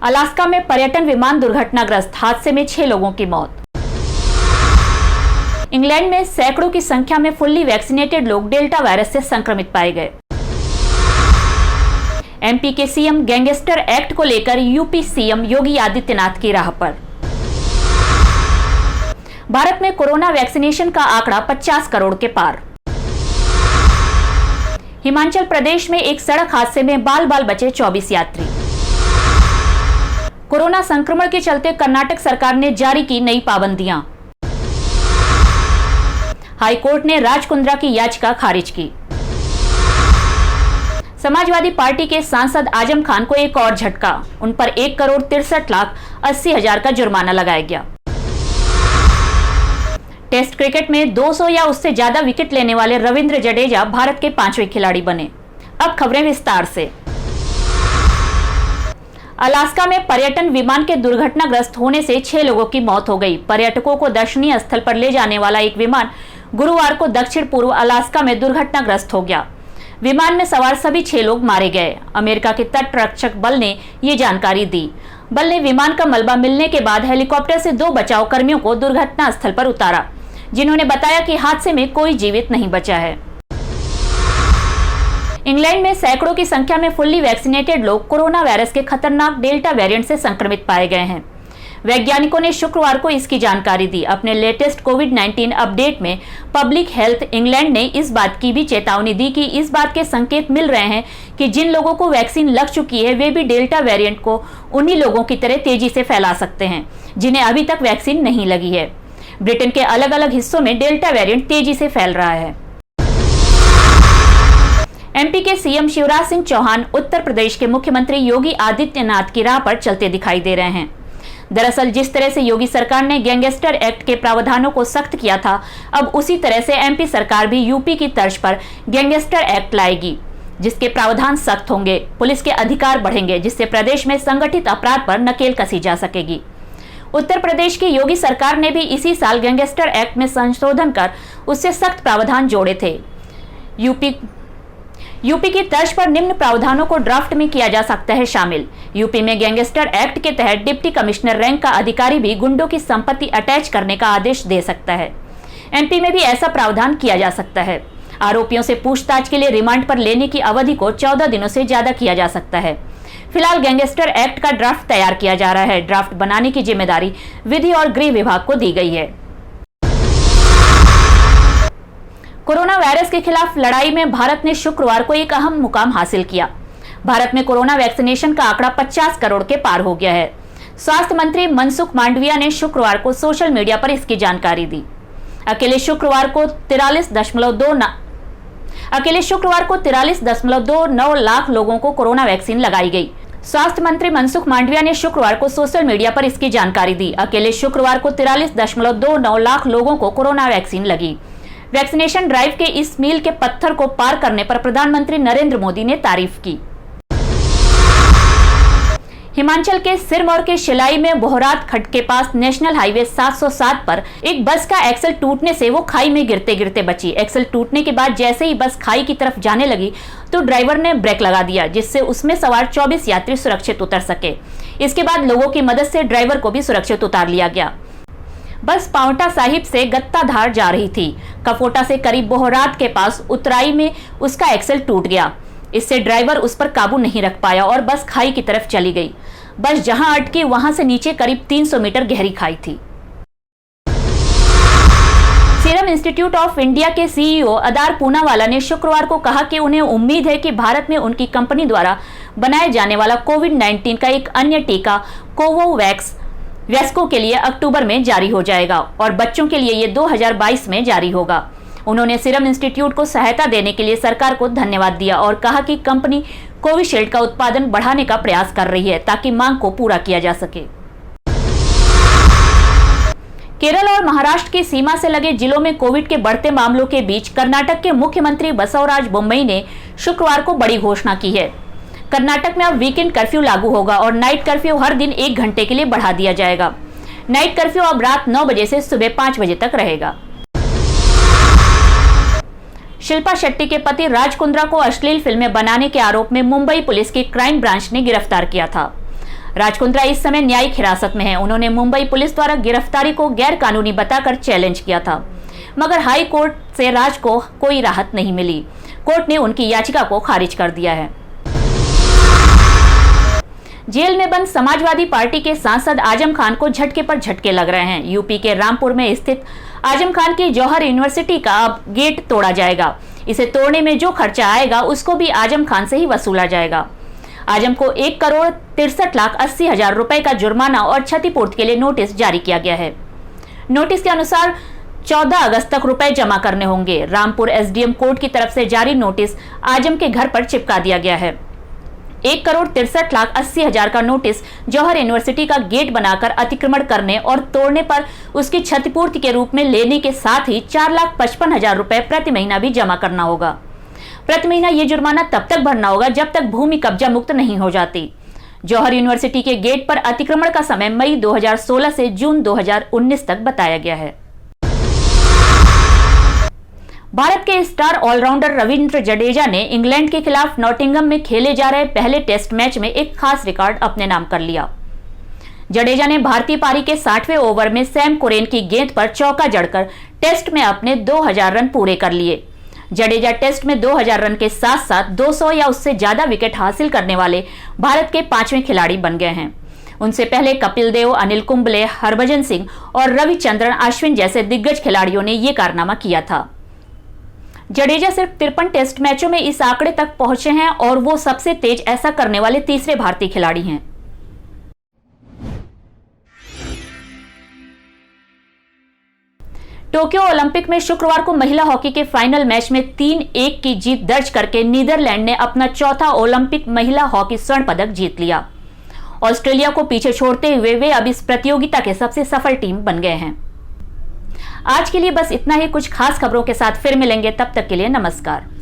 Alaska में पर्यटन विमान दुर्घटनाग्रस्त, हादसे में 6 लोगों की मौत। इंग्लैंड में सैकड़ों की संख्या में फुल्ली वैक्सीनेटेड लोग डेल्टा वायरस से संक्रमित पाए गए। एमपी के सीएम गैंगस्टर एक्ट को लेकर यूपी सीएम योगी आदित्यनाथ की राह पर। भारत में कोरोना वैक्सीनेशन का आंकड़ा 50 करोड़ के पार। हिमाचल प्रदेश में एक सड़क हादसे में बाल बाल बचे 24 यात्री। कोरोना संक्रमण के चलते कर्नाटक सरकार ने जारी की नई पाबंदियां। हाईकोर्ट ने राज कुंद्रा की याचिका खारिज की। समाजवादी पार्टी के सांसद आजम खान को एक और झटका, उन पर 1,63,80,000 का जुर्माना लगाया गया। टेस्ट क्रिकेट में 200 या उससे ज्यादा विकेट लेने वाले रविंद्र जडेजा भारत के 5वें खिलाड़ी बने। अब खबरें विस्तार से। अलास्का में पर्यटन विमान के दुर्घटनाग्रस्त होने से 6 लोगों की मौत हो गई। पर्यटकों को दर्शनीय स्थल पर ले जाने वाला एक विमान गुरुवार को दक्षिण पूर्व अलास्का में दुर्घटनाग्रस्त हो गया। विमान में सवार सभी 6 लोग मारे गए। अमेरिका के तट रक्षक बल ने ये जानकारी दी। बल ने विमान का मलबा मिलने के बाद हेलीकॉप्टर से 2 बचाव कर्मियों को दुर्घटना स्थल पर उतारा, जिन्होंने बताया कि हादसे में कोई जीवित नहीं बचा है। इंग्लैंड में सैकड़ों की संख्या में फुल्ली वैक्सीनेटेड लोग कोरोना वायरस के खतरनाक डेल्टा वेरिएंट से संक्रमित पाए गए हैं। वैज्ञानिकों ने शुक्रवार को इसकी जानकारी दी। अपने लेटेस्ट कोविड-19 अपडेट में पब्लिक हेल्थ इंग्लैंड ने इस बात की भी चेतावनी दी कि इस बात के संकेत मिल रहे हैं कि जिन लोगों को वैक्सीन लग चुकी है वे भी डेल्टा वेरिएंट को उन्हीं लोगों की तरह तेजी से फैला सकते हैं जिन्हें अभी तक वैक्सीन नहीं लगी है। ब्रिटेन के अलग अलग हिस्सों में डेल्टा वेरिएंट तेजी से फैल रहा है। एमपी के सीएम शिवराज सिंह चौहान उत्तर प्रदेश के मुख्यमंत्री योगी आदित्यनाथ की राह पर चलते दिखाई दे रहे हैं। दरअसल जिस तरह से योगी सरकार ने गैंगस्टर एक्ट के प्रावधानों को सख्त किया था, अब उसी तरह से एमपी सरकार भी यूपी की तर्ज पर गैंगस्टर एक्ट लाएगी, जिसके प्रावधान सख्त होंगे। पुलिस के अधिकार बढ़ेंगे, जिससे प्रदेश में संगठित अपराध पर नकेल कसी जा सकेगी। उत्तर प्रदेश की योगी सरकार ने भी इसी साल गैंगस्टर एक्ट में संशोधन कर उससे सख्त प्रावधान जोड़े थे। यूपी की तर्ज पर निम्न प्रावधानों को ड्राफ्ट में किया जा सकता है शामिल। यूपी में गैंगस्टर एक्ट के तहत डिप्टी कमिश्नर रैंक का अधिकारी भी गुंडों की संपत्ति अटैच करने का आदेश दे सकता है। एमपी में भी ऐसा प्रावधान किया जा सकता है। आरोपियों से पूछताछ के लिए रिमांड पर लेने की अवधि को 14 दिनों से ज्यादा किया जा सकता है। फिलहाल गैंगस्टर एक्ट का ड्राफ्ट तैयार किया जा रहा है। ड्राफ्ट बनाने की जिम्मेदारी विधि और गृह विभाग को दी गई है। कोरोना वायरस के खिलाफ लड़ाई में भारत ने शुक्रवार को एक अहम मुकाम हासिल किया। भारत में कोरोना वैक्सीनेशन का आंकड़ा 50 करोड़ के पार हो गया है। स्वास्थ्य मंत्री मनसुख मांडविया ने शुक्रवार को सोशल मीडिया पर इसकी जानकारी दी। अकेले शुक्रवार को 43.29 लाख लोगों को कोरोना वैक्सीन लगाई गई। स्वास्थ्य मंत्री मनसुख मांडविया ने शुक्रवार को सोशल मीडिया पर इसकी जानकारी दी। अकेले शुक्रवार को 43.29 लाख लोगों को कोरोना वैक्सीन लगी। वैक्सीनेशन ड्राइव के इस मील के पत्थर को पार करने पर प्रधानमंत्री नरेंद्र मोदी ने तारीफ की। हिमाचल के सिरमौर के शिलाई में बोहरात खड्ड के पास नेशनल हाईवे 707 पर एक बस का एक्सल टूटने से वो खाई में गिरते गिरते बची। एक्सल टूटने के बाद जैसे ही बस खाई की तरफ जाने लगी तो ड्राइवर ने ब्रेक लगा दिया, जिससे उसमें सवार 24 यात्री सुरक्षित उतर सके। इसके बाद लोगों की मदद से ड्राइवर को भी सुरक्षित उतार लिया गया। बस पांवटा साहिब से गत्ताधार जा रही थी। कफोटा से करीब बोहरात के पास उतराई में उसका एक्सल टूट गया। इससे ड्राइवर उस पर काबू नहीं रख पाया और बस खाई की तरफ चली गई। बस जहां अटकी वहां से नीचे करीब 300 मीटर गहरी खाई थी। सीरम इंस्टीट्यूट ऑफ इंडिया के सीईओ अदार पूनावाला ने शुक्रवार को कहा कि उन्हें उम्मीद है कि भारत में उनकी कंपनी द्वारा बनाए जाने वाला कोविड-19 का एक अन्य टीका कोवोवैक्स वयस्कों के लिए अक्टूबर में जारी हो जाएगा और बच्चों के लिए ये 2022 में जारी होगा। उन्होंने सीरम इंस्टीट्यूट को सहायता देने के लिए सरकार को धन्यवाद दिया और कहा कि कंपनी कोविशील्ड का उत्पादन बढ़ाने का प्रयास कर रही है ताकि मांग को पूरा किया जा सके। केरल और महाराष्ट्र की सीमा से लगे जिलों में कोविड के बढ़ते मामलों के बीच कर्नाटक के मुख्यमंत्री बसवराज बोम्मई ने शुक्रवार को बड़ी घोषणा की है। कर्नाटक में अब वीकेंड कर्फ्यू लागू होगा और नाइट कर्फ्यू हर दिन 1 घंटे के लिए बढ़ा दिया जाएगा। नाइट कर्फ्यू अब रात 9 बजे से सुबह 5 बजे तक रहेगा। शिल्पा शेट्टी के पति राज कुंद्रा को अश्लील फिल्में बनाने के आरोप में मुंबई पुलिस की क्राइम ब्रांच ने गिरफ्तार किया था। राजकुंद्रा इस समय न्यायिक हिरासत में हैं। उन्होंने मुंबई पुलिस द्वारा गिरफ्तारी को गैर कानूनी बताकर चैलेंज किया था, मगर हाई कोर्ट से राज को कोई राहत नहीं मिली। कोर्ट ने उनकी याचिका को खारिज कर दिया है। जेल में बंद समाजवादी पार्टी के सांसद आजम खान को झटके पर झटके लग रहे हैं। यूपी के रामपुर में स्थित आजम खान की जौहर यूनिवर्सिटी का अब गेट तोड़ा जाएगा। इसे तोड़ने में जो खर्चा आएगा उसको भी आजम खान से ही वसूला जाएगा। आजम को 1,63,80,000 रुपए का जुर्माना और क्षतिपूर्ति के लिए नोटिस जारी किया गया है। नोटिस के अनुसार 14 अगस्त तक रुपए जमा करने होंगे। रामपुर एसडीएम कोर्ट की तरफ से जारी नोटिस आजम के घर पर चिपका दिया गया है। 1,63,80,000 का नोटिस जौहर यूनिवर्सिटी का गेट बनाकर अतिक्रमण करने और तोड़ने पर उसकी क्षतिपूर्ति के रूप में लेने के साथ ही 4,55,000 रुपए प्रति महीना भी जमा करना होगा। प्रति महीना ये जुर्माना तब तक भरना होगा जब तक भूमि कब्जा मुक्त नहीं हो जाती। जौहर यूनिवर्सिटी के गेट पर अतिक्रमण का समय मई 2016 से जून 2019 तक बताया गया है। भारत के स्टार ऑलराउंडर रविंद्र जडेजा ने इंग्लैंड के खिलाफ नॉटिंघम में खेले जा रहे पहले टेस्ट मैच में एक खास रिकॉर्ड अपने नाम कर लिया। जडेजा ने भारतीय पारी के 60वें ओवर में सैम कुरैन की गेंद पर चौका जड़कर टेस्ट में अपने 2000 रन पूरे कर लिए। जडेजा टेस्ट में 2000 रन के साथ साथ 200 या उससे ज्यादा विकेट हासिल करने वाले भारत के 5वें खिलाड़ी बन गए हैं। उनसे पहले कपिल देव, अनिल कुंबले, हरभजन सिंह और रविचंद्रन अश्विन जैसे दिग्गज खिलाड़ियों ने यह कारनामा किया था। जडेजा सिर्फ 53 टेस्ट मैचों में इस आंकड़े तक पहुंचे हैं और वो सबसे तेज ऐसा करने वाले तीसरे भारतीय खिलाड़ी हैं। टोक्यो ओलंपिक में शुक्रवार को महिला हॉकी के फाइनल मैच में 3-1 की जीत दर्ज करके नीदरलैंड ने अपना चौथा ओलंपिक महिला हॉकी स्वर्ण पदक जीत लिया। ऑस्ट्रेलिया को पीछे छोड़ते हुए वे अब इस प्रतियोगिता के सबसे सफल टीम बन गए हैं। आज के लिए बस इतना ही। कुछ खास खबरों के साथ फिर मिलेंगे, तब तक के लिए नमस्कार।